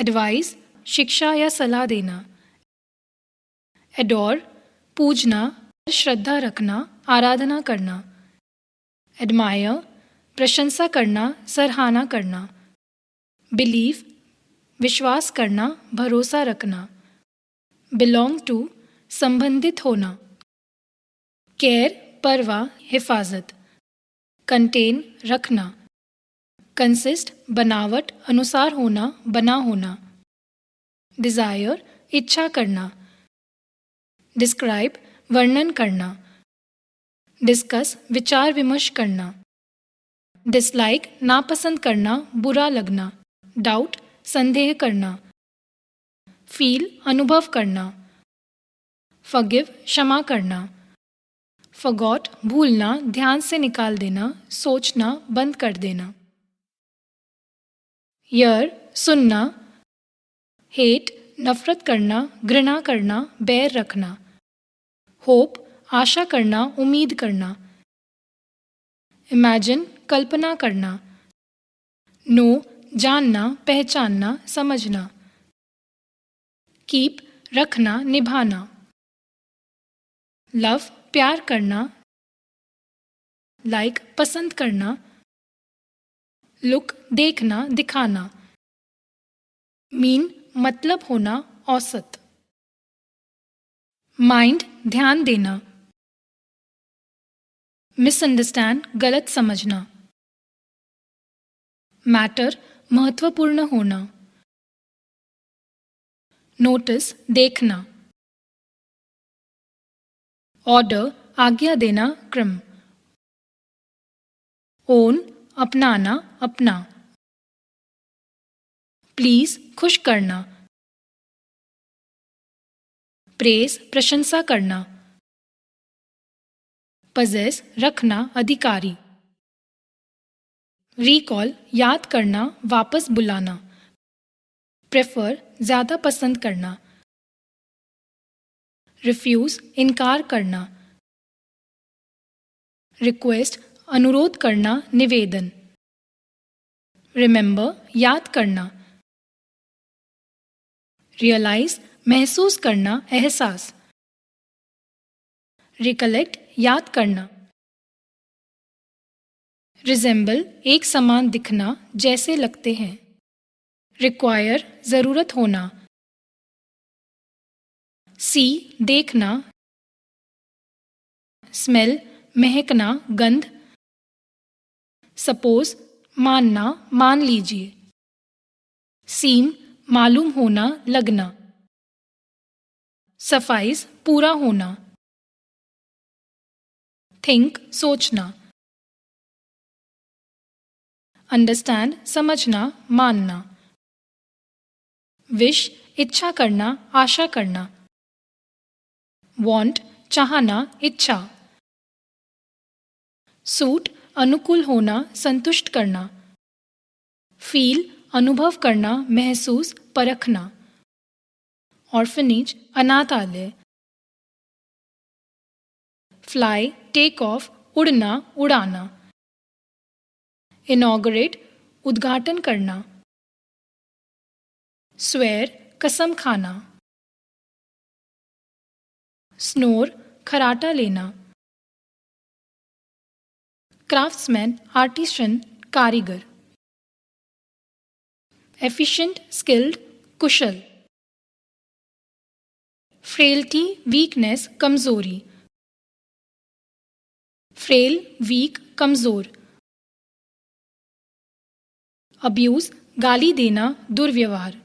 Advice शिक्षा या सलाह देना। एडोर पूजना, श्रद्धा रखना, आराधना करना। एडमायर प्रशंसा करना, सराहना करना। बिलीव विश्वास करना, भरोसा रखना। बिलोंग टू संबंधित होना। केयर परवाह, हिफाजत। कंटेन रखना। कंसिस्ट बनावट, अनुसार होना, बना होना। डिज़ायर इच्छा करना। डिस्क्राइब वर्णन करना। डिस्कस विचार विमर्श करना। डिसलाइक नापसंद करना, बुरा लगना। डाउट संदेह करना। फील अनुभव करना। फॉरगिव क्षमा करना। फॉरगॉट भूलना, ध्यान से निकाल देना, सोचना, बंद कर देना। हियर सुनना। हेट नफरत करना, घृणा करना, बैर रखना। होप आशा करना, उम्मीद करना। इमेजिन कल्पना करना। नो जानना, पहचानना, समझना। कीप रखना, निभाना। लव प्यार करना। लाइक पसंद करना। लुक देखना, दिखाना। मीन मतलब होना, औसत। माइंड ध्यान देना। मिसअंडरस्टैंड गलत समझना। मैटर महत्वपूर्ण होना। नोटिस देखना। ऑर्डर आज्ञा देना, क्रम। ओन अपनाना, अपना। प्लीज खुश करना। प्रेज प्रशंसा करना। पजेस रखना, अधिकारी। रिकॉल याद करना, वापस बुलाना। प्रेफर ज्यादा पसंद करना। रिफ्यूज इनकार करना। रिक्वेस्ट अनुरोध करना, निवेदन। रिमेंबर याद करना। रियलाइज महसूस करना, एहसास। रिकलेक्ट याद करना। रिजेंबल एक समान दिखना, जैसे लगते हैं। रिक्वायर जरूरत होना। सी देखना। स्मेल महकना, गंध। सपोज मानना, मान लीजिए। सीम मालूम होना, लगना। सफाइज पूरा होना। थिंक सोचना। अंडरस्टैंड समझना, मानना। विश इच्छा करना, आशा करना। वांट चाहना, इच्छा। सूट अनुकूल होना, संतुष्ट करना। फील अनुभव करना, महसूस, परखना। ऑर्फनेज अनाथालय। फ्लाई टेक ऑफ उड़ना, उड़ाना। इनॉग्रेट उद्घाटन करना। स्वेर कसम खाना। स्नोर खराटा लेना। क्राफ्ट्समैन आर्टिसन, कारीगर। एफिशिएंट स्किल्ड, कुशल। फ्रेल्टी वीकनेस, कमजोरी। फ्रेल वीक, कमजोर। अब्यूज गाली देना, दुर्व्यवहार।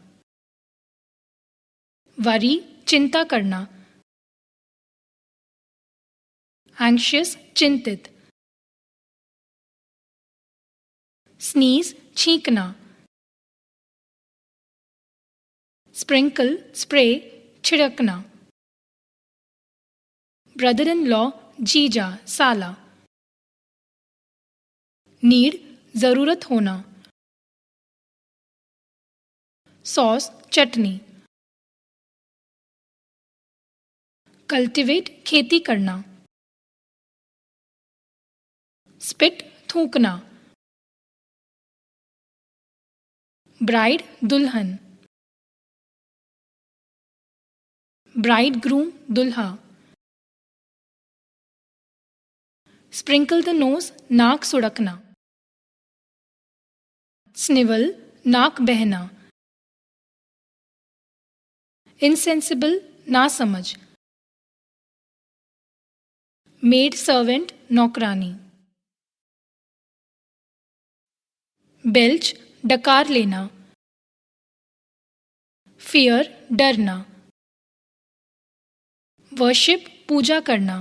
वरी चिंता करना। एंग्शियस चिंतित। स्नीज छींकना। स्प्रिंकल स्प्रे छिड़कना। ब्रदर इन लॉ जीजा, साला। नीड जरूरत होना। सॉस चटनी। कल्टिवेट खेती करना। स्पिट थूकना। ब्राइड दुल्हन। ब्राइड ग्रूम दुल्हा। स्प्रिंकल द नोज नाक सुड़कना। स्निवल नाक बहना। इनसेंसिबल नासमझ। मेड सर्वेंट नौकरानी। बेल्च डकार लेना। फियर डरना। वर्शिप पूजा करना।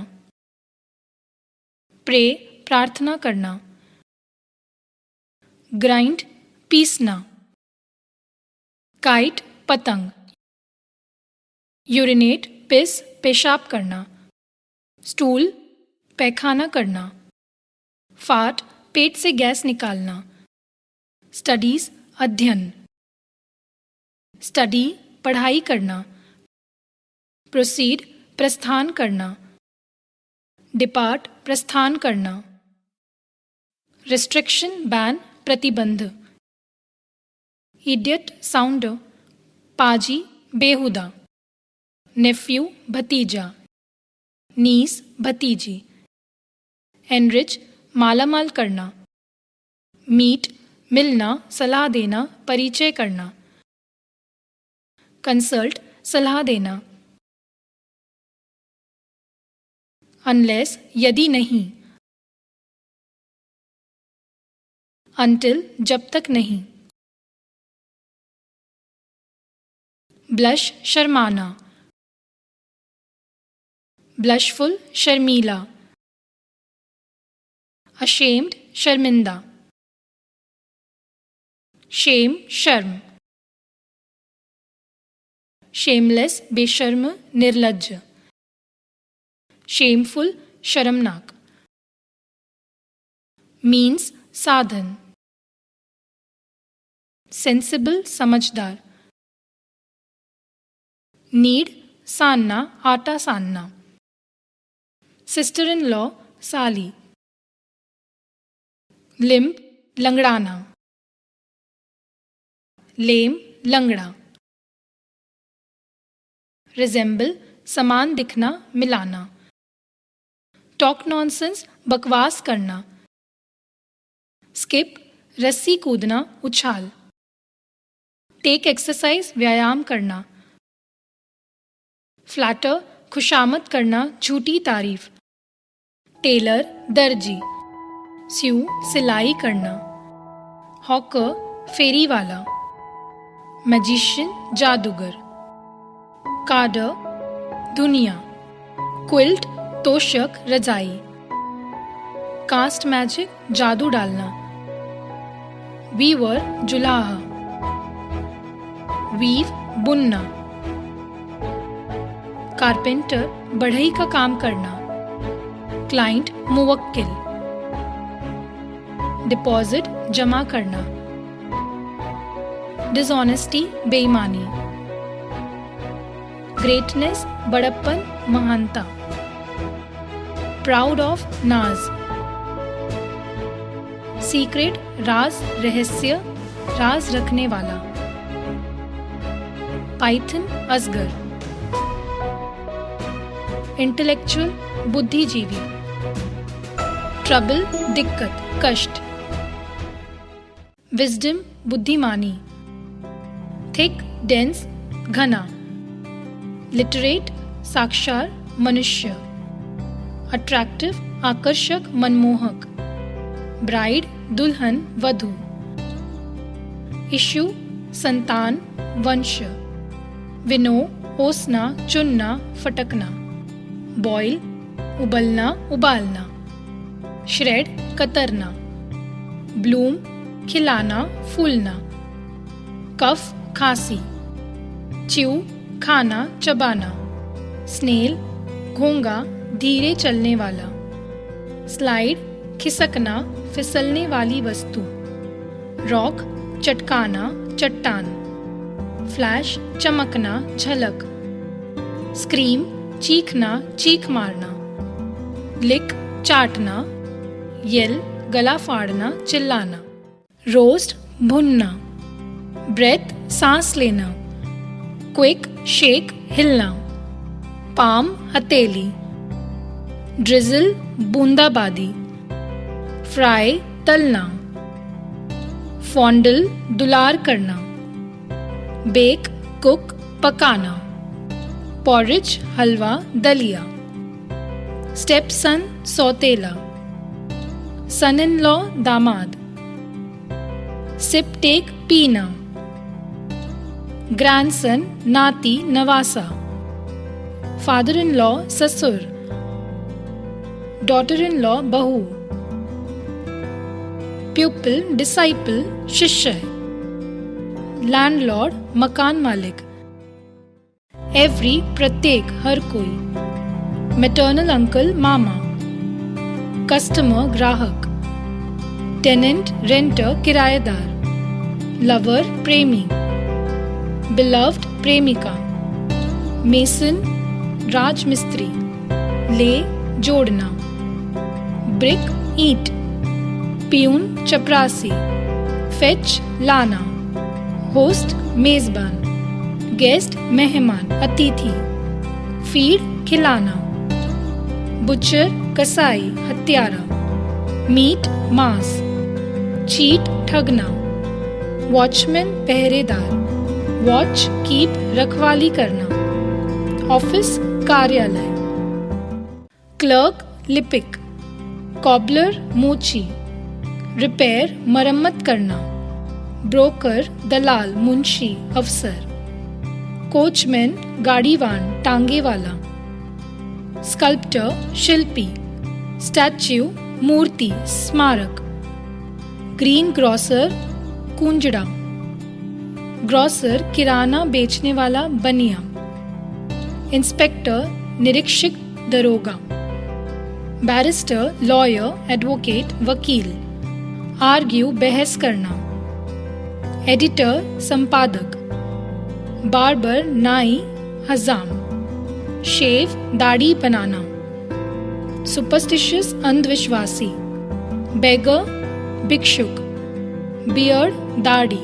प्रे प्रार्थना करना। ग्राइंड पीसना। काइट पतंग। यूरिनेट पिस पेशाब करना। स्टूल पैखाना करना। फार्ट पेट से गैस निकालना। स्टडीज अध्ययन। स्टडी पढ़ाई करना। प्रोसीड प्रस्थान करना। डिपार्ट प्रस्थान करना। रिस्ट्रिक्शन बैन प्रतिबंध। इडियट साउंड पाजी बेहुदा। नेफ्यू भतीजा। नीस भतीजी। एनरिच मालामाल करना। मीट मिलना सलाह देना परिचय करना। कंसल्ट सलाह देना। अनलेस यदि नहीं। अनटिल जब तक नहीं। ब्लश शर्माना। ब्लशफुल शर्मीला। अशेम्ड शर्मिंदा। शेम शर्म। शेमलेस बेशर्म निर्लज्ज। शेमफुल शर्मनाक। मीन्स साधन। सेंसिबल समझदार। नीड सानना आटा सानना। सिस्टर इन लॉ साली। लिम्प लंगड़ाना। लेम लंगड़ा। रिजेंबल समान दिखना मिलाना। टॉक नॉनसेंस बकवास करना। स्किप रस्सी कूदना उछाल। टेक एक्सरसाइज व्यायाम करना। फ्लैटर खुशामद करना झूठी तारीफ। टेलर दर्जी। स्यू सिलाई करना। हॉकर फेरी वाला। मैजिशियन जादूगर। कार्डर दुनिया। क्विल्ट तोशक रजाई। कास्ट मैजिक जादू डालना। वीवर जुलाहा। वीव बुनना। कारपेंटर बढ़ई का काम करना। क्लाइंट मुवक्किल। डिपॉजिट जमा करना। डिसऑनेस्टी बेईमानी। ग्रेटनेस बड़प्पन महानता। प्राउड ऑफ नाज। सीक्रेट राज रहस्य राज रखने वाला। पाइथन अजगर। इंटेलेक्चुअल बुद्धिजीवी। ट्रबल दिक्कत कष्ट। विजडम बुद्धिमानी। थिक डेंस घना। लिटरेट साक्षर मनुष्य। अट्रैक्टिव आकर्षक मनमोहक। ब्राइड दुल्हन वधू। इश्यू संतान वंश। विनो ओसना चुनना फटकना। बॉयल उबलना उबालना। श्रेड कतरना। ब्लूम खिलाना फूलना। कफ खांसी। च्यू खाना चबाना। स्नेल घोंगा धीरे चलने वाला। स्लाइड खिसकना फिसलने वाली वस्तु। रॉक चटकाना चट्टान। फ्लैश चमकना झलक। स्क्रीम चीखना चीख मारना। लिक चाटना। येल गला फाड़ना चिल्लाना। रोस्ट भुनना। ब्रेथ सांस लेना। क्विक शेक हिलना। पाम हथेली, ड्रिजल बूंदाबादी, फ्राई तलना, फॉन्डल दुलार करना, बेक कुक पकाना, पॉरिज हलवा दलिया, स्टेप सन सौतेला, सन इन लॉ दामाद, सिप टेक पीना, ग्रैंडसन नाती नवासा, फादर इन लॉ ससुर, डॉटर इन लॉ बहू, प्यूपिल डिसाइपल शिष्य, लैंडलॉर्ड मकान मालिक, एवरी प्रत्येक हर कोई, मैटरनल अंकल मामा, कस्टमर ग्राहक, टेनेंट रेंटर किराएदार, लवर प्रेमी, बिलव्ड प्रेमिका, मेसन राजमिस्त्री, ले जोड़ना, ब्रिक ईंट, पियून चपरासी, फेच लाना, होस्ट मेजबान, गेस्ट मेहमान अतिथि, फीड खिलाना, बुचर कसाई हत्यारा, मीट मांस, चीट ठगना, वॉचमैन पहरेदार, वॉच कीप रखवाली करना, ऑफिस कार्यालय, क्लर्क लिपिक, कॉबलर मोची, रिपेयर मरम्मत करना, ब्रोकर दलाल मुंशी अफसर, कोचमैन गाड़ीवान टांगे वाला, स्कल्प्टर शिल्पी, स्टैच्यू मूर्ति स्मारक, ग्रीन ग्रॉसर कुंजड़ा, ग्रॉसर किराना बेचने वाला बनिया, इंस्पेक्टर निरीक्षक दरोगा, बैरिस्टर लॉयर एडवोकेट वकील, आर्ग्यू बहस करना, एडिटर संपादक, बार्बर नाई हजाम, शेव दाढ़ी बनाना, सुपरस्टिशियस अंधविश्वासी, बेगर भिक्षुक, बियर्ड दाढ़ी,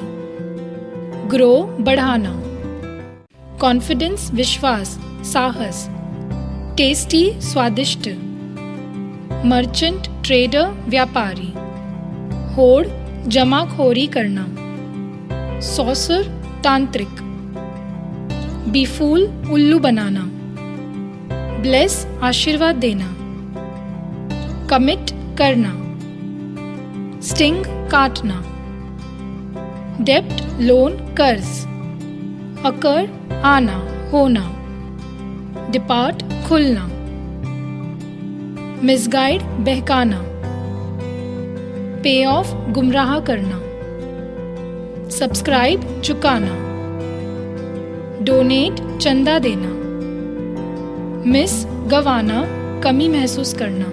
ग्रो बढ़ाना, कॉन्फिडेंस विश्वास साहस, टेस्टी स्वादिष्ट, मर्चेंट ट्रेडर व्यापारी, होड़ जमाखोरी करना, सॉसर तांत्रिक, बीफूल उल्लू बनाना, ब्लेस आशीर्वाद देना, कमिट करना, स्टिंग काटना, डेप्ट लोन कर्ज, अकर आना होना, डिपार्ट खुलना, मिसगाइड बहकाना, पे ऑफ गुमराह करना, सब्सक्राइब चुकाना, डोनेट चंदा देना, मिस गवाना कमी महसूस करना,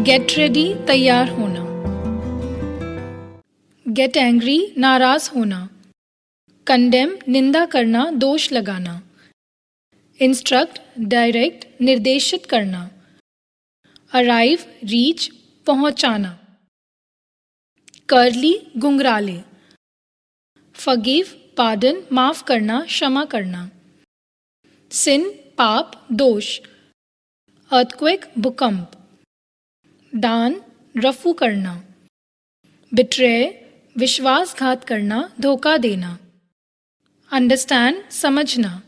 गेट रेडी तैयार होना, गेट एंग्री नाराज होना, कंडेम निंदा करना दोष लगाना, इंस्ट्रक्ट डायरेक्ट निर्देशित करना, अराइव रीच पहुंचाना, करली गुंगराले, फगिव पार्डन माफ करना क्षमा करना, सिन पाप दोष, अर्थक्वेक भूकंप, दान रफू करना, बिट्रे विश्वासघात करना धोखा देना, अंडरस्टैंड समझना,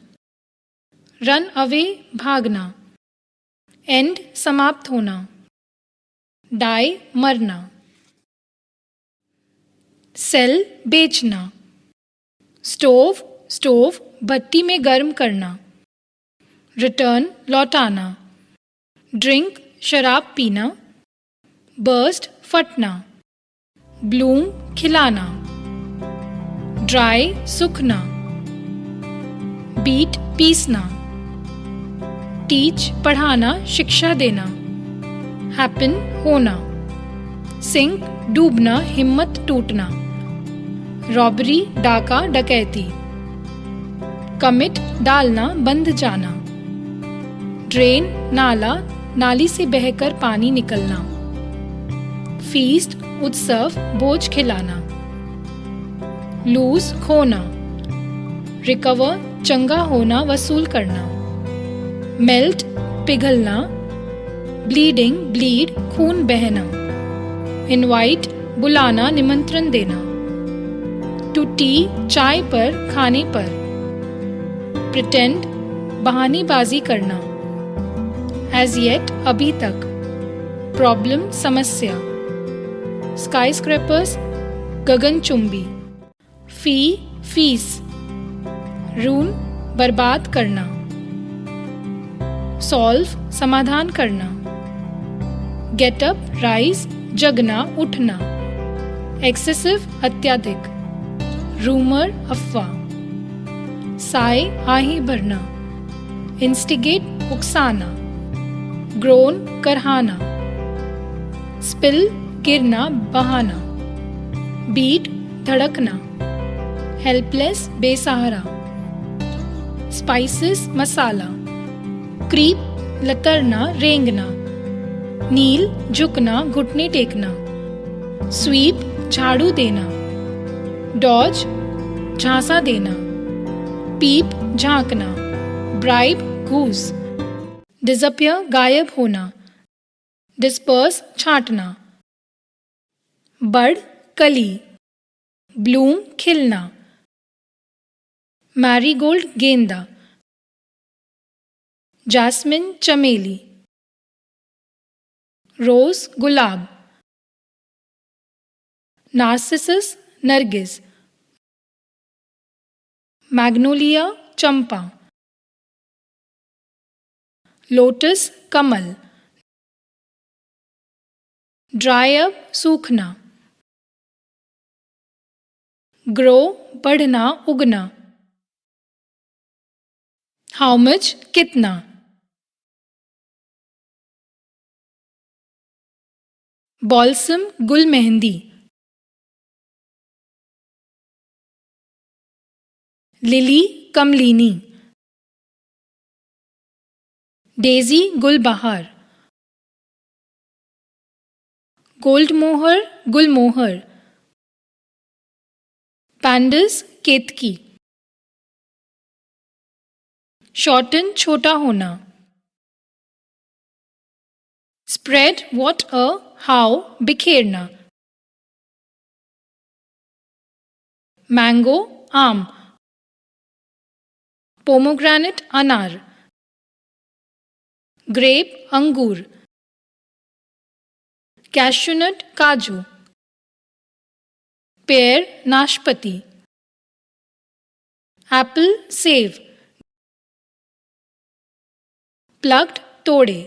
रन अवे भागना, एंड समाप्त होना, डाई मरना, सेल बेचना, स्टोव भट्टी में गर्म करना, रिटर्न लौटाना, ड्रिंक शराब पीना, बर्स्ट फटना, ब्लूम खिलाना, ड्राई सूखना, बीट पीसना, टीच पढ़ाना शिक्षा देना, हैपन होना, सिंक डूबना हिम्मत टूटना, रॉबरी डाका डकैती, कमिट डालना बंध जाना, ड्रेन नाला नाली से बहकर पानी निकलना, फीस्ट उत्सव भोज खिलाना, लूज खोना, रिकवर चंगा होना वसूल करना, मेल्ट पिघलना, ब्लीडिंग ब्लीड खून बहना, इनवाइट बुलाना निमंत्रण देना, टू टी चाय पर खाने पर, प्रिटेंड बहानेबाजी करना, एज येट अभी तक, प्रॉब्लम समस्या, स्काईस्क्रैपर्स गगनचुंबी, फी फीस, रून बर्बाद करना, सॉल्व समाधान करना, गेट अप राइज जगना उठना, एक्सेसिव अत्यधिक, रूमर अफवाह, साय आही भरना, इंस्टिगेट उकसाना, ग्रोन करहाना, स्पिल गिरना बहाना, बीट धड़कना, हेल्पलेस बेसहारा, स्पाइसेस मसाला, क्रीप लतरना रेंगना, नील झुकना घुटने टेकना, स्वीप झाड़ू देना, डॉज झांसा देना, पीप झांकना, ब्राइब घूस, डिसअपियर गायब होना, डिस्पर्स छांटना, बड कली, ब्लूम खिलना, मैरीगोल्ड गेंदा, जास्मिन चमेली, रोज गुलाब, नार्सिसस नरगिस, मैग्नोलिया चंपा, लोटस कमल, ड्राई अप सूखना, ग्रो बढ़ना उगना, हाउ मच कितना, बॉल्सम गुल मेहंदी, लिली कमलिनी, डेजी गुलबहार, गोल्ड मोहर गुलमोहर, पैंडस केतकी, शॉर्टन छोटा होना, स्प्रेड व्हाट अ हाउ बिखेरना, मैंगो आम, पोमोग्रेनेट अनार, ग्रेप अंगूर, कैश्यूनट काजू, पेयर नाशपाती, एप्पल सेब, प्लग्ड तोड़े,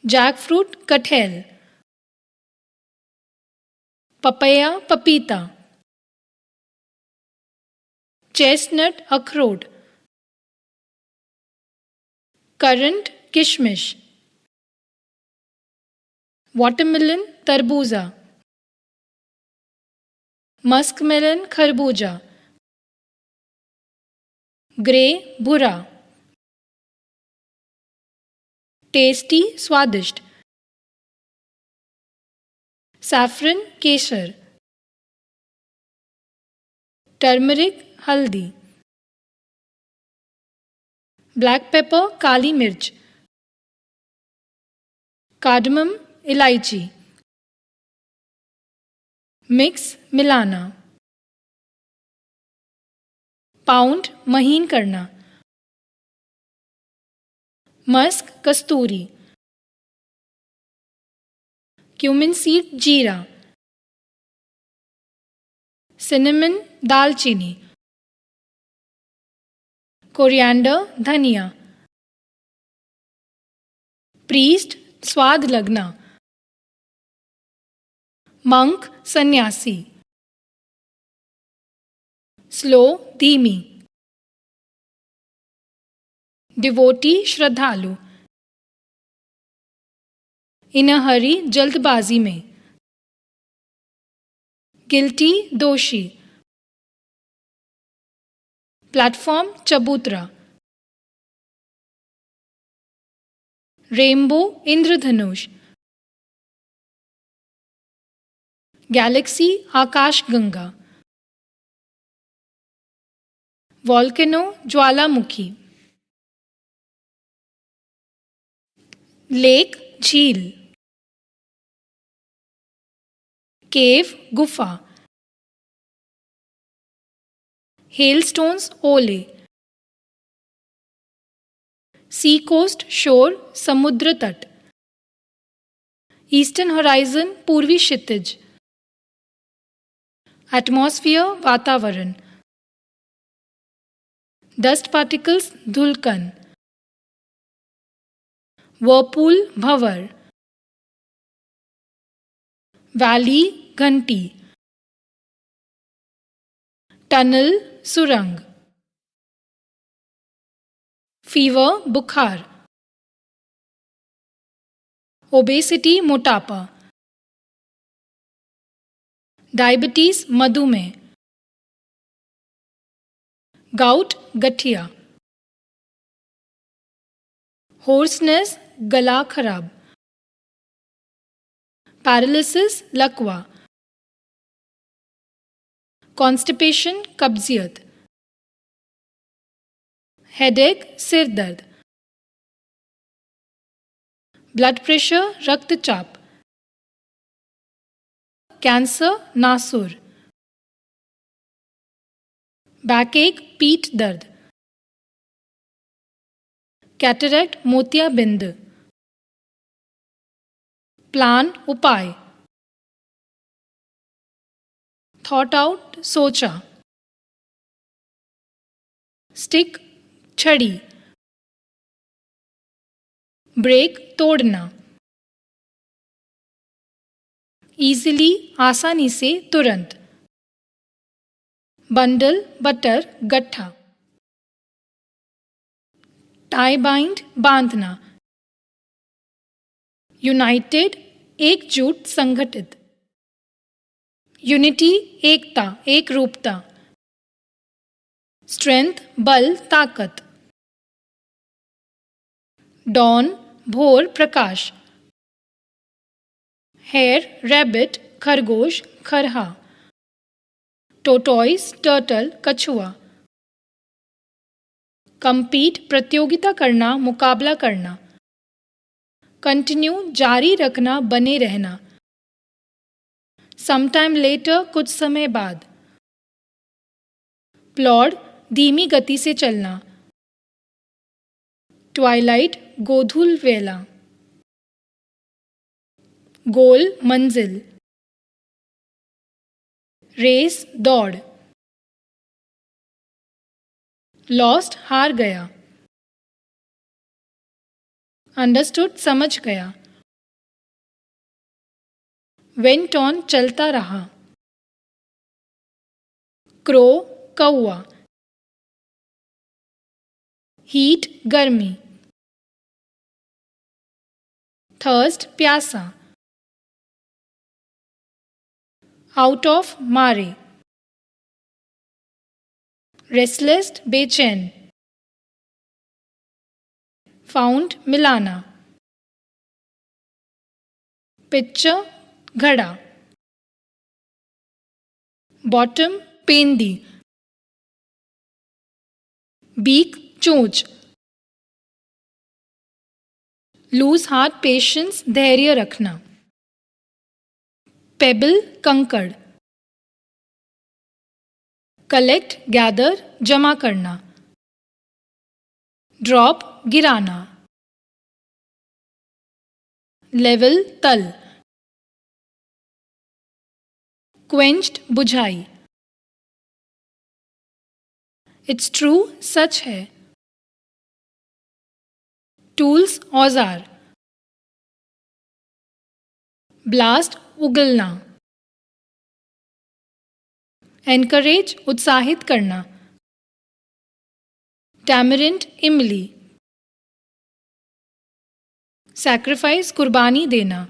जैकफ्रूट कटहल, पपैया पपीता, चेस्टनट अखरोट, करंट किशमिश, वाटरमेलन तरबूजा, मस्कमेलन खरबूजा, ग्रे भूरा, टेस्टी स्वादिष्ट, सैफरन केसर, टर्मरिक हल्दी, ब्लैक पेपर काली मिर्च, कार्डमम इलायची, मिक्स मिलाना, पाउंड महीन करना, मस्क कस्तूरी, क्यूमिन सीड जीरा, सिनेमन दालचीनी, कोरिएंडर धनिया, प्रीस्ट स्वाद लगना, मंक सन्यासी, स्लो धीमी, डिवोटी श्रद्धालु, इन अ हरी जल्दबाजी में, गिल्टी दोषी, प्लेटफॉर्म चबूतरा, रेनबो इंद्रधनुष, गैलेक्सी आकाशगंगा, वॉल्केनो ज्वालामुखी, लेक झील, केव गुफा, हेलस्टोन्स ओले, सी कोस्ट शोर समुद्र तट, ईस्टर्न होराइजन पूर्वी क्षितिज, एटमॉस्फेयर वातावरण, डस्ट पार्टिकल्स धूलकण, वर्पूल भंवर, वैली घंटी, टनल सुरंग, फीवर बुखार, ओबेसिटी मोटापा, डायबिटीज मधुमेह, गाउट गठिया, होर्सनेस गला खराब, पैरालिसिस लकवा, कॉन्स्टिपेशन कब्जियत, हेडेक सिर दर्द, ब्लड प्रेशर रक्तचाप, कैंसर नासुर, बैकएक पीठ दर्द, कैटरेक्ट मोतियाबिंद, प्लान उपाय, थॉट आउट सोचा, स्टिक छड़ी, ब्रेक तोड़ना, इजीली आसानी से तुरंत, बंडल बटर गट्ठा, टाई बाइंड बांधना, यूनाइटेड एकजुट संगठित, यूनिटी एकता एक रूपता, स्ट्रेंथ बल ताकत, डॉन भोर प्रकाश, हेयर रैबिट खरगोश खरहा, टोटॉइस टर्टल कछुआ, कंपीट प्रतियोगिता करना मुकाबला करना, कंटिन्यू जारी रखना बने रहना, समटाइम लेटर कुछ समय बाद, प्लॉड धीमी गति से चलना, ट्वाइलाइट गोधूल वेला, गोल मंजिल, रेस दौड़, लॉस्ट हार गया, अंडरस्टूड समझ गया, वेंट ऑन चलता रहा, क्रो कौआ, हीट गर्मी, थर्स्ट प्यासा, आउट ऑफ मारे, रेस्टलेस बेचैन, फाउंड मिलाना, पिक्चर घड़ा, बॉटम पेंदी, बीक चोंच, लूज हार्ट पेशेंस धैर्य रखना, पेबल कंकड़, कलेक्ट गैदर जमा करना, ड्रॉप गिराना, लेवल तल, क्वेंच्ड बुझाई, इट्स ट्रू सच है, टूल्स औजार, ब्लास्ट उगलना, एनकरेज उत्साहित करना, टैमरिंड इमली, सैक्रिफाइस कुर्बानी देना,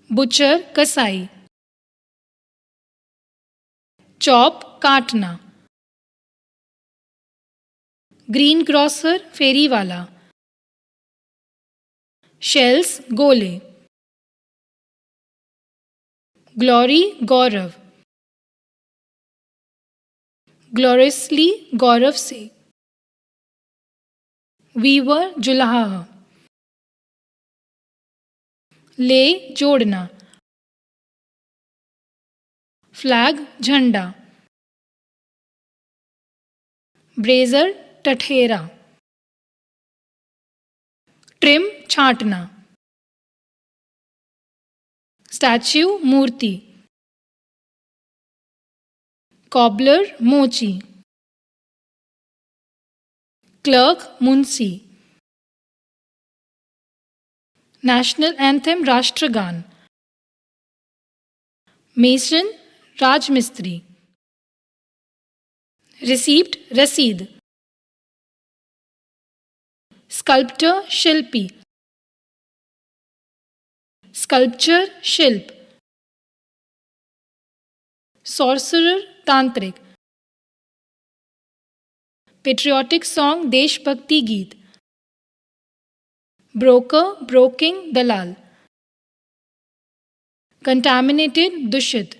बुचर कसाई, चॉप काटना, ग्रीन ग्रॉसर फेरी वाला, शेल्स गोले, ग्लोरी गौरव, ग्लोरियसली गौरव से, वीवर जुलाहा, ले जोड़ना, फ्लैग झंडा, ब्रेजर टठेरा, ट्रिम छांटना, स्टैच्यू मूर्ति, कॉबलर मोची, क्लर्क मुंशी, नेशनल एंथम राष्ट्रगान, मेसन राजमिस्त्री, रिसीप्ट रसीद, स्कल्प्टर शिल्पी, स्कल्पचर शिल्प, सॉर्सरर तांत्रिक, पेट्रियाटिक सॉन्ग देशभक्ति गीत, ब्रोकर ब्रोकिंग दलाल, कंटामिनेटेड दूषित,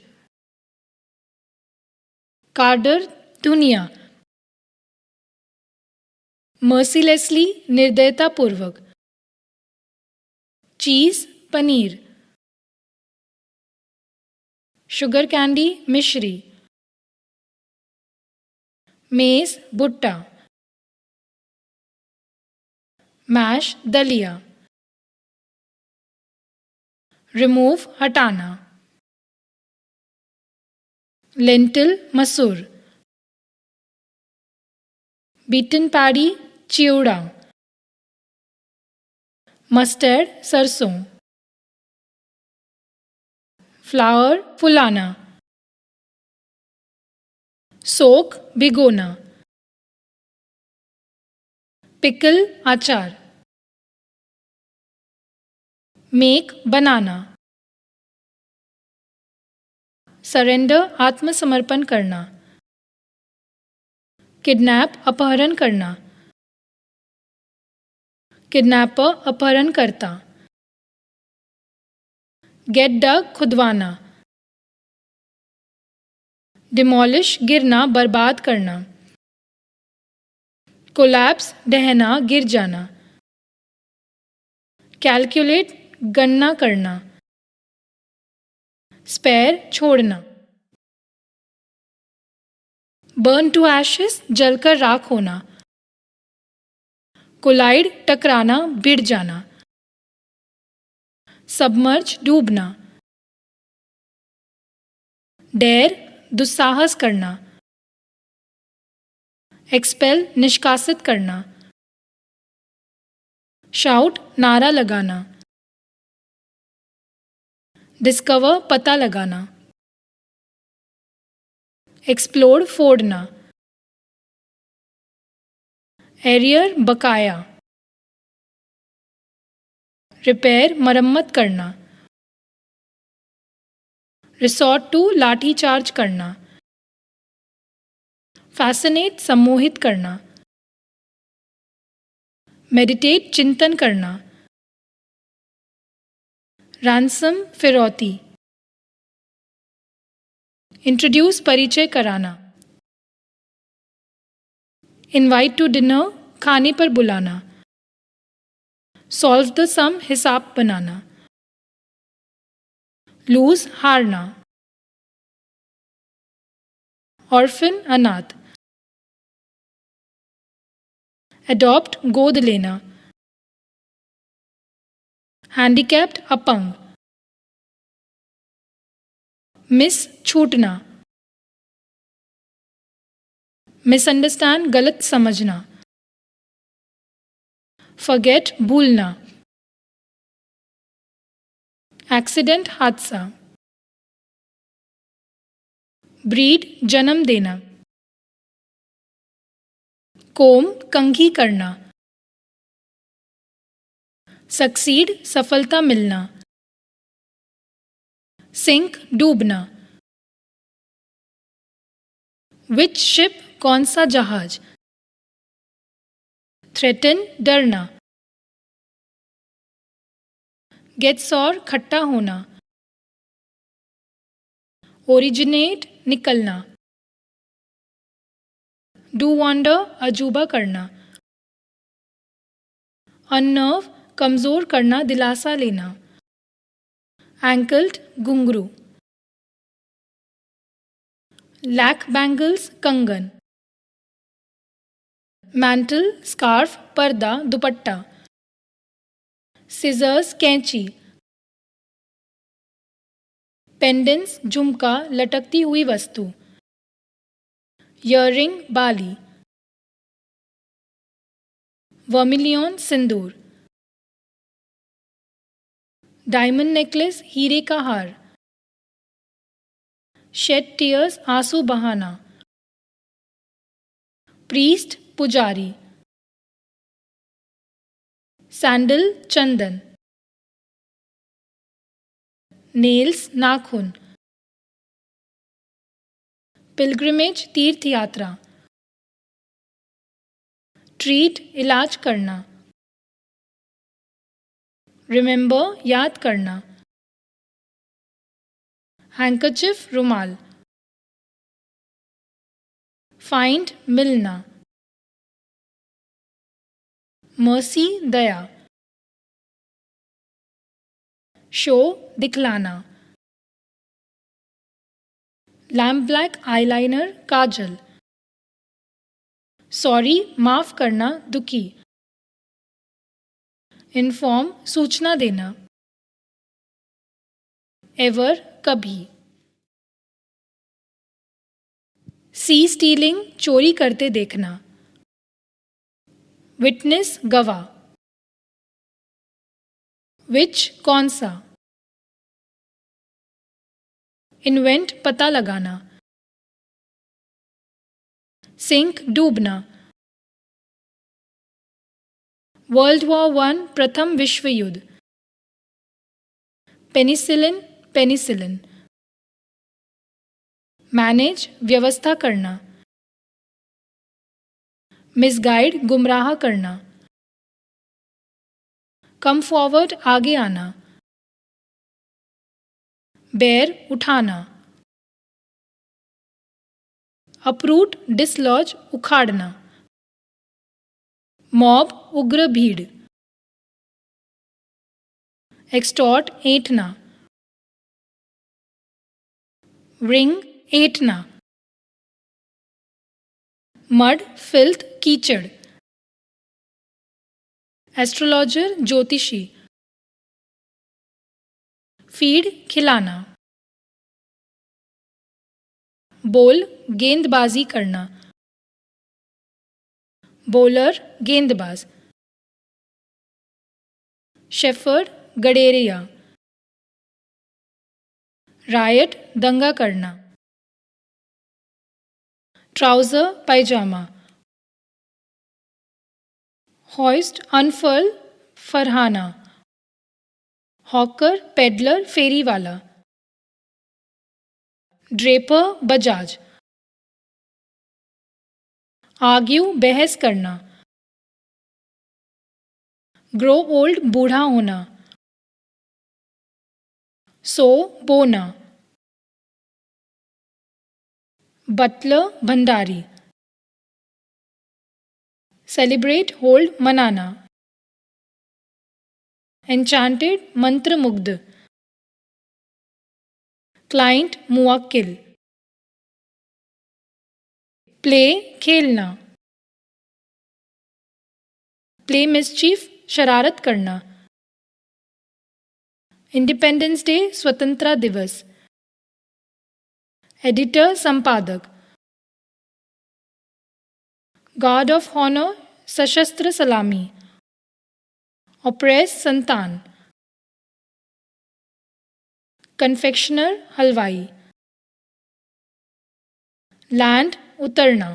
कार्डर दुनिया, मर्सीलेसली निर्दयतापूर्वक, चीज पनीर, शुगर कैंडी मिश्री, मेज भुट्टा, मैश दलिया, रिमूव हटाना, लेंटिल मसूर, बीटन पैडी चिवड़ा, मस्टर्ड सरसों, फ्लावर फुलाना, सोक भिगोना, पिकल अचार, मेक बनाना, सरेंडर आत्मसमर्पण करना, किडनैप अपहरण करना, किडनैपर अपहरणकर्ता, गेट डग खुदवाना, डिमोलिश गिरना बर्बाद करना, कोलैप्स ढहना गिर जाना, कैलकुलेट गणना करना, स्पेयर छोड़ना, बर्न टू एशेस जलकर राख होना, कोलाइड टकराना भिड़ जाना, सबमर्ज डूबना, डेयर दुस्साहस करना, एक्सपेल निष्कासित करना, शाउट नारा लगाना, डिस्कवर पता लगाना, एक्सप्लोड फोड़ना, एरियर बकाया, रिपेयर मरम्मत करना, रिसॉर्ट टू लाठीचार्ज करना, फैसिनेट सम्मोहित करना, मेडिटेट चिंतन करना, रैंसम फिरौती, इंट्रोड्यूस परिचय कराना, इनवाइट टू डिनर खाने पर बुलाना, सॉल्व द सम हिसाब बनाना, लूज हारना, ऑर्फिन अनाथ, एडॉप्ट गोद लेना, हैंडीकैप्ड अपंग, मिस छूटना, मिसअंडरस्टैंड गलत समझना, फॉरगेट भूलना, एक्सीडेंट हादसा, ब्रीड जन्म देना, कोम कंघी करना, सक्सीड सफलता मिलना, सिंक डूबना, विच शिप कौन सा जहाज, थ्रेटन डरना, गेट सॉर खट्टा होना, ओरिजिनेट निकलना, डू वॉन्डर अजूबा करना, अनर्व कमजोर करना दिलासा लेना, एंकल्ड घुंघरू, लैक बैंगल्स कंगन, मैंटल स्कार्फ पर्दा दुपट्टा, सिजर्स कैंची, पेंडेंट्स झुमका लटकती हुई वस्तु, ईयररिंग बाली, वर्मिलियन सिंदूर, डायमंड नेकलेस हीरे का हार, शेड टीयर्स आंसू बहाना, प्रीस्ट पुजारी, सैंडल चंदन, नेल्स नाखून, पिलग्रिमेज तीर्थ यात्रा, ट्रीट इलाज करना, रिमेंबर याद करना, हैंकरचिफ रुमाल, फाइंड मिलना, मर्सी दया, शो दिखलाना, लैम्प ब्लैक आईलाइनर काजल, सॉरी माफ करना दुखी, इन्फॉर्म सूचना देना, एवर कभी, सी स्टीलिंग चोरी करते देखना, विटनेस गवाह, विच कौन सा, इन्वेंट पता लगाना, सिंक डूबना, वर्ल्ड वॉर 1 प्रथम विश्व युद्ध, पेनिसिलिन पेनिसिलिन, मैनेज व्यवस्था करना, मिसगाइड गुमराह करना, कम फॉरवर्ड आगे आना, बेर उठाना, अपरूट डिसलॉज उखाड़ना, मॉब उग्र भीड़, एक्सटॉर्ट ऐंठना, रिंग ऐंठना, मड फिल्थ कीचड़, एस्ट्रोलॉजर ज्योतिषी, फीड खिलाना, बोल गेंदबाजी करना, बॉलर गेंदबाज, शेफर्ड गडेरिया, रायट दंगा करना, ट्राउजर पैजामा, hoist unfurl Farhana, hawker peddler फेरी वाला, ड्रेपर बजाज, आर्ग्यू बहस करना, ग्रो ओल्ड बूढ़ा होना, सो बोना, बटलर भंडारी, सेलिब्रेट होल्ड मनाना, एन्चांटेड मंत्रमुग्ध, क्लाइंट मुवक्किल, प्ले खेलना, प्ले मिसचीफ शरारत करना, इंडिपेंडेंस डे स्वतंत्रता दिवस, एडिटर संपादक, गार्ड ऑफ हॉनर सशस्त्र सलामी, ऑपरेस संतान, कन्फेक्शनर हलवाई, लैंड उतरना,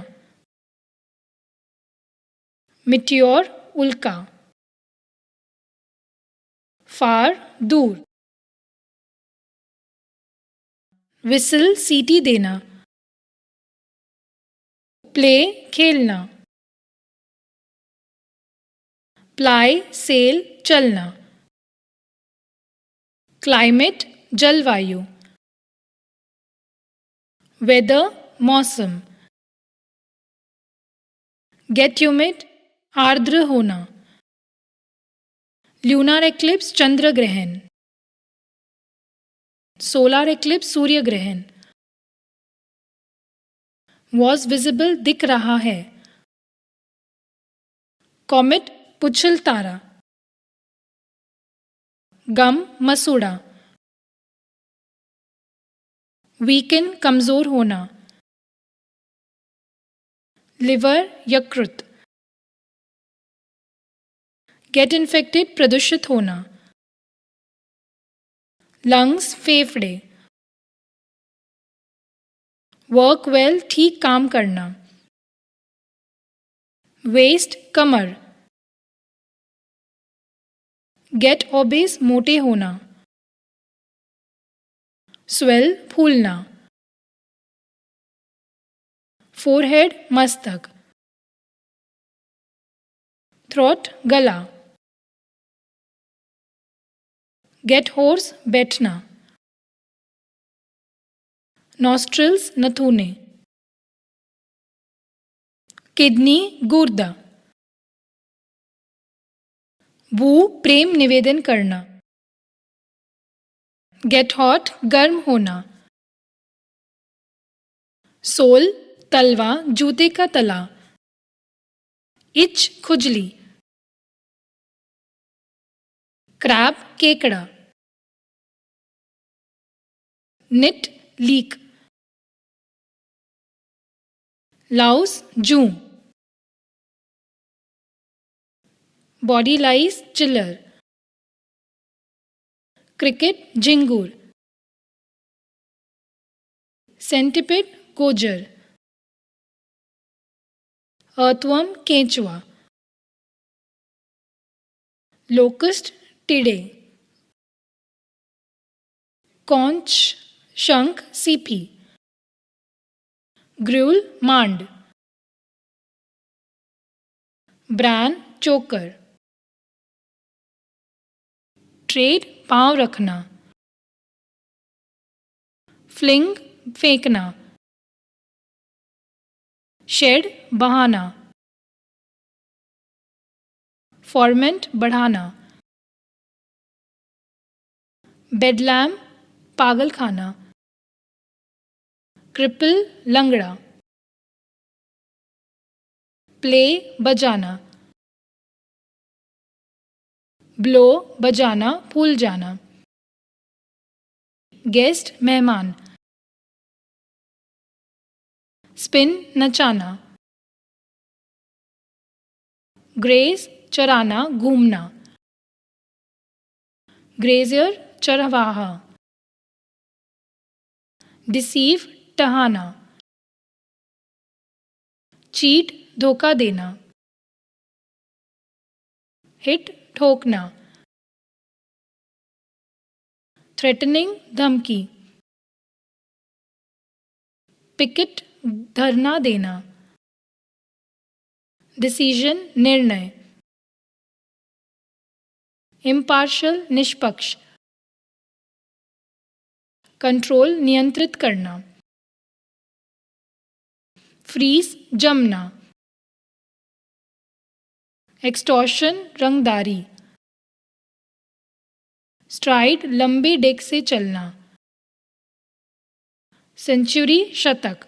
मिट्योर उल्का, फार दूर, विसल सीटी देना, प्ले खेलना, प्लाई सेल चलना, क्लाइमेट जलवायु, वेदर मौसम, गेट ह्यूमिड आर्द्र होना, ल्यूनार एक्लिप्स चंद्र ग्रहण, सोलार एक्लिप्स सूर्य ग्रहण. वॉज विजिबल दिख रहा है. कॉमेट पुच्छल तारा. गम मसूड़ा. वीकन कमजोर होना. लिवर यकृत. गेट इन्फेक्टेड प्रदूषित होना. लंग्स फेफड़े. वर्क वेल ठीक काम करना. वेस्ट कमर. गेट ओबेस मोटे होना. स्वेल फूलना. फोरहेड मस्तक. थ्रोट गला. गेट होर्स बैठना. नॉस्ट्रिल्स नथुने. किडनी गुर्दा. वो प्रेम निवेदन करना. गेट हॉट गर्म होना. सोल तलवा जूते का तला. इच खुजली. क्रैब केकड़ा. निट लीक. लाउस जू. बॉडी लाइस चिल्लर. क्रिकेट झिंगूर. सेंटिपिड गोजर. अर्थवर्म केंचुआ. लोकस्ट टिडे. कॉन्च शंख सीपी. ग्र्यूल मांड. ब्रान चोकर. ट्रेड पांव रखना. फ्लिंग फेंकना. शेड बहाना. फॉर्मेंट बढ़ाना. बेडलैम पागल खाना. क्रिपल लंगड़ा. प्ले बजाना. ब्लो बजाना भूल जाना. गेस्ट मेहमान. स्पिन नचाना. ग्रेज चराना घूमना. ग्रेजियर चरवाहा. डिसीव टहाना. चीट धोखा देना. हिट ठोकना. थ्रेटनिंग धमकी. पिकेट धरना देना. डिसीजन निर्णय. इम्पार्शियल निष्पक्ष. कंट्रोल नियंत्रित करना. फ्रीज जमना. एक्सटॉर्शन रंगदारी. स्ट्राइड लंबे डेक से चलना. सेंचुरी शतक.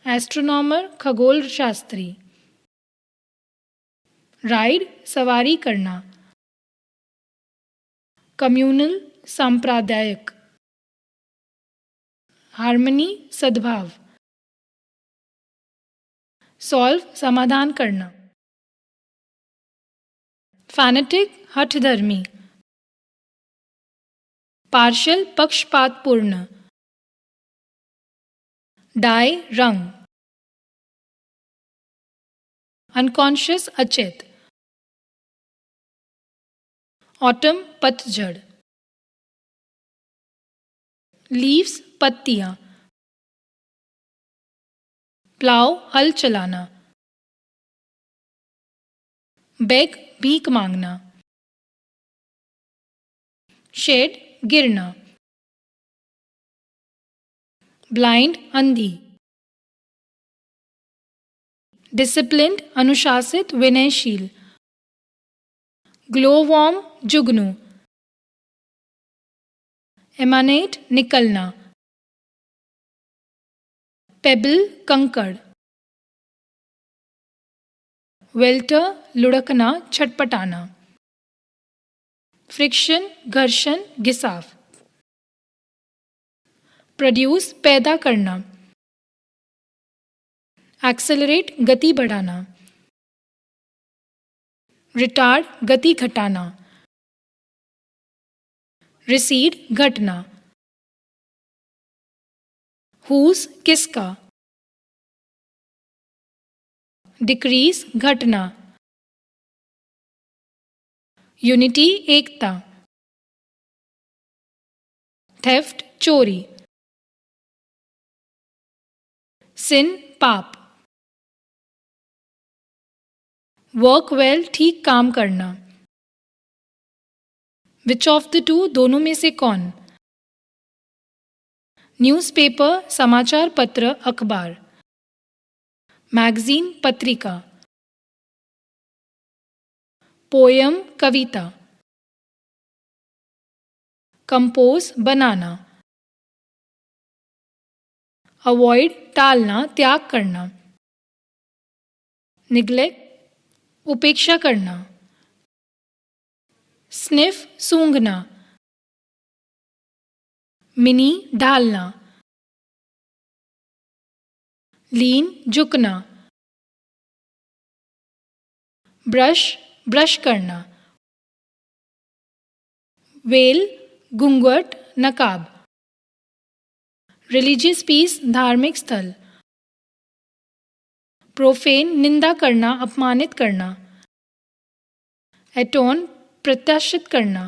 एस्ट्रोनॉमर खगोल शास्त्री. राइड सवारी करना. कम्युनल सांप्रदायिक. हार्मनी सद्भाव. सॉल्व समाधान करना. फैनेटिक हठधर्मी. पार्शियल पक्षपातपूर्ण. डाई रंग. अनकॉन्शियस अचेत. ऑटम पतझड़. लीव्स पत्तियां. प्लाव हल चलाना. बेग भीख मांगना. शेड गिरना. ब्लाइंड अंधी. डिसिप्लिन्ड अनुशासित विनयशील. ग्लो वॉर्म जुगनू. एमानेट निकलना, पेबल कंकड़, वेल्टर लुढ़कना छटपटाना, फ्रिक्शन घर्षण घिसाव, प्रोड्यूस पैदा करना, एक्सेलरेट गति बढ़ाना, रिटार्ड गति घटाना, रिसीड घटना, हुज किसका, डिक्रीज घटना, यूनिटी एकता, थेफ्ट चोरी, सिन पाप, वर्क वेल ठीक काम करना, विच ऑफ द टू दोनों में से कौन, न्यूज़पेपर समाचार पत्र अखबार, मैगजीन पत्रिका, पोयम कविता, कंपोज बनाना, अवॉइड टालना त्याग करना, निग्लेक्ट उपेक्षा करना, स्निफ सूंघना, मिनी ढालना, लीन झुकना, ब्रश ब्रश करना, वेल घूंघट नकाब, रिलीजियस पीस धार्मिक स्थल, प्रोफेन निंदा करना अपमानित करना, एटोन प्रत्याशित करना,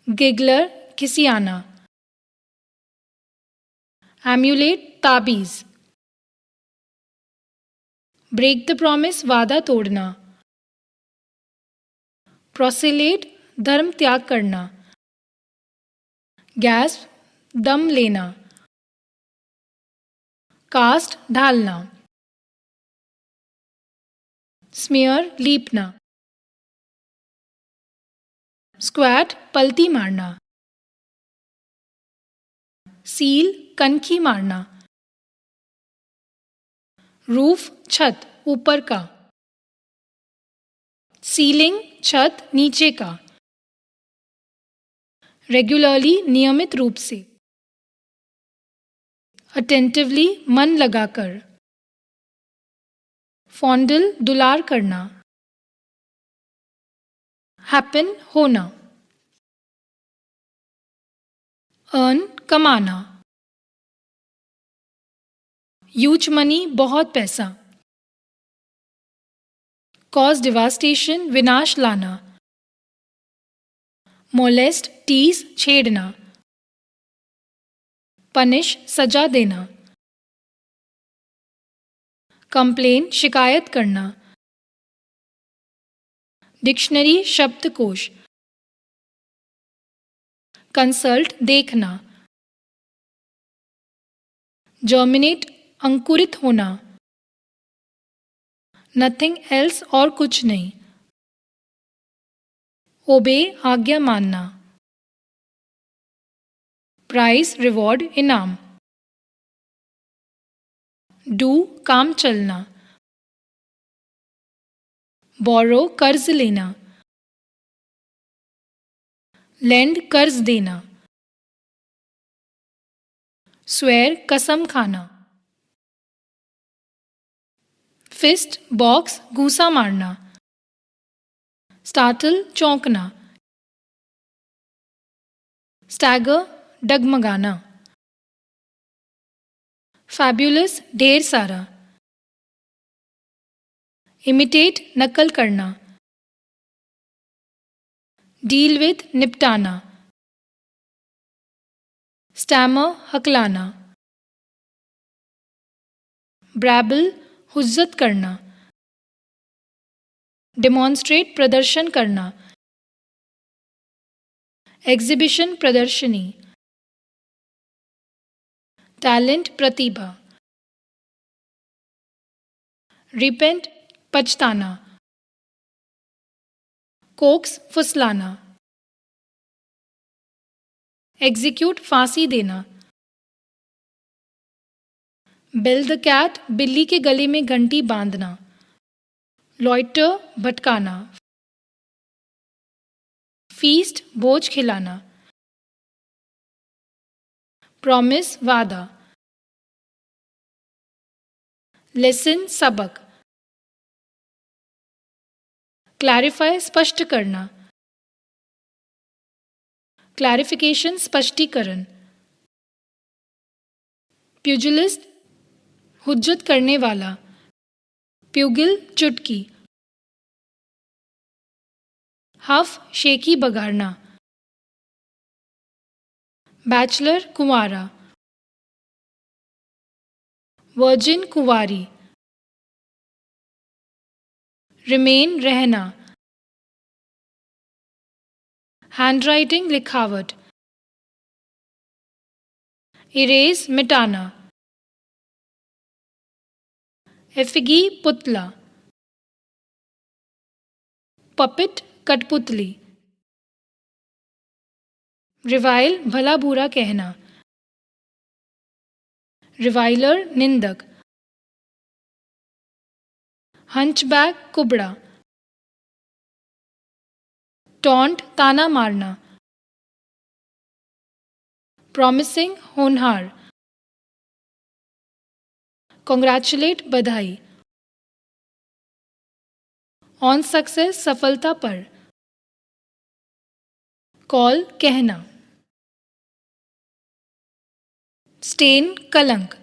गिगलर खिसियाना, एम्यूलेट ताबीज, ब्रेक द प्रॉमिस वादा तोड़ना, प्रोसिलेट धर्म त्याग करना, गैस दम लेना, कास्ट ढालना, स्मियर लीपना, स्क्वैट पलती मारना, सील कनखी मारना, रूफ छत ऊपर का, सीलिंग छत नीचे का, रेगुलरली नियमित रूप से, अटेंटिवली मन लगाकर, फॉन्डल दुलार करना, हैपन होना, अर्न कमाना, ह्यूज मनी बहुत पैसा, कॉज डिवास्टेशन विनाश लाना, मोलेस्ट टीज छेड़ना, पनिश सजा देना, कंप्लेन शिकायत करना, डिक्शनरी शब्दकोश, कंसल्ट देखना, जर्मिनेट अंकुरित होना, नथिंग एल्स और कुछ नहीं, ओबे आज्ञा मानना, प्राइज रिवॉर्ड इनाम, डू काम चलना, बोरो कर्ज लेना, लेंड कर्ज देना, स्वेर कसम खाना, फिस्ट बॉक्स घूसा मारना, स्टार्टल चौंकना, स्टैगर डगमगाना, फैब्युलस ढेर सारा, इमिटेट नकल करना, डील विथ निपटाना, स्टैमर हकलाना, ब्रैबल हुज्जत करना, डेमॉन्स्ट्रेट प्रदर्शन करना, एग्जिबिशन प्रदर्शनी, टैलेंट प्रतिभा, रिपेंट पछताना, कोक्स फुसलाना, एग्जीक्यूट फांसी देना। बेल द कैट बिल्ली के गले में घंटी बांधना। लॉइटर भटकाना। फीस्ट भोज खिलाना। प्रॉमिस वादा। लेसन सबक। क्लैरिफाई स्पष्ट करना। क्लैरिफिकेशन स्पष्टीकरण। प्यूजिलिस्ट हुज्जत करने वाला। प्यूगिल चुटकी। हफ शेकी बगाड़ना। बैचलर कुंवारा। वर्जिन कुंवारी। रिमेन रहना। हैंडराइटिंग लिखावट। इरेज मिटाना। एफिगी पुतला। पपिट कठपुतली। रिवाइल भला बुरा कहना। रिवाइलर निंदक। हंचबैक कुबड़ा। टॉन्ट ताना मारना। प्रॉमिसिंग होनहार। कॉन्ग्रेचुलेट बधाई। ऑन सक्सेस सफलता पर। कॉल कहना। स्टेन कलंक।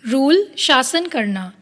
रूल शासन करना।